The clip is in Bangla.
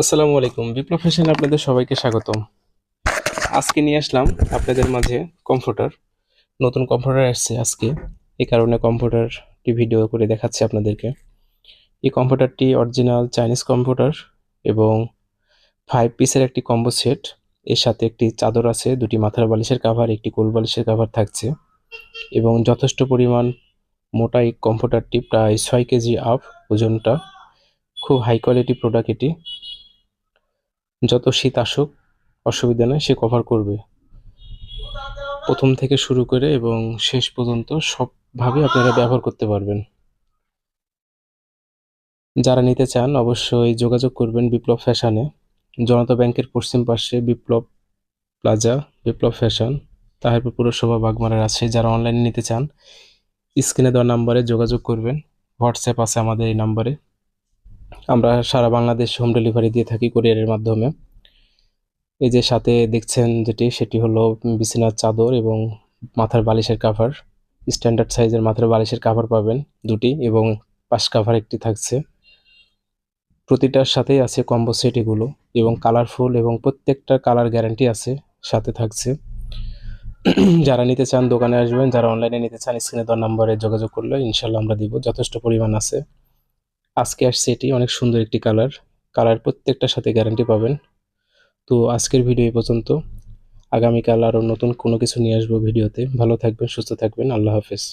আসসালামু আলাইকুম। বিপ্লব ফ্যাশনে আপনাদের সবাইকে স্বাগতম। আজকে নিয়ে আসলাম আপনাদের মাঝে কমফোর্টার। নতুন কমফোর্টার আসছে আজকে। এই কারণে কমফোর্টারটি ভিডিও করে দেখাচ্ছি আপনাদেরকে। এই কমফোর্টারটি অরিজিনাল চাইনিজ কমফোর্টার এবং 5 পিসের একটি কম্বো সেট। এর সাথে একটি চাদর আছে, দুটি মাথার বালিশের কাভার, একটি কোল বালিশের কাভার থাকছে এবং যথেষ্ট পরিমাণ মোটা এই কমফোর্টারটি প্রায় 6 কেজি আপ ওজনটা। খুব হাই কোয়ালিটি প্রোডাক্ট এটি। যত শীত আসুক অসুবিধা নেই, সে কভার করবে। প্রথম থেকে শুরু করে এবং শেষ পর্যন্ত সবভাবে আপনারা ব্যবহার করতে পারবেন। যারা নিতে চান অবশ্যই যোগাযোগ করবেন বিপ্লব ফ্যাশনে। জনতা ব্যাংকের পশ্চিম পাশে বিপ্লব প্লাজা, বিপ্লব ফ্যাশন, তাহিরপুর পুরসভা, বাগমারার আছে। যারা অনলাইনে নিতে চান স্ক্রিনে দেওয়া নাম্বারে যোগাযোগ করবেন। হোয়াটসঅ্যাপ আছে আমাদের এই নাম্বারে। আমরা সারা বাংলাদেশ হোম ডেলিভারি দিয়ে থাকি কুরিয়ারের মাধ্যমে। এই যে সাথে দেখছেন যেটি, সেটি হলো বিছানার চাদর এবং মাথার বালিশের কাভার। স্ট্যান্ডার্ড সাইজের মাথার বালিশের কাভার পাবেন দুটি এবং পাশ কাভার একটি থাকছে। প্রতিটার সাথেই আছে কম্বো সেট এগুলো এবং কালারফুল এবং প্রত্যেকটার কালার গ্যারান্টি আছে সাথে থাকছে। যারা নিতে চান দোকানে আসবেন, যারা অনলাইনে নিতে চান স্ক্রিনে দেওয়া নাম্বারে যোগাযোগ করলে ইনশাল্লাহ আমরা দিব। যথেষ্ট পরিমাণ আছে। আজকে আসছে এটি, অনেক সুন্দর একটি কালার প্রত্যেকটার সাথে গ্যারান্টি পাবেন। তো আজকের ভিডিও এই পর্যন্ত। আগামীকাল আরও নতুন কোনো কিছু নিয়ে আসবো ভিডিওতে। ভালো থাকবেন, সুস্থ থাকবেন। আল্লাহ হাফেজ।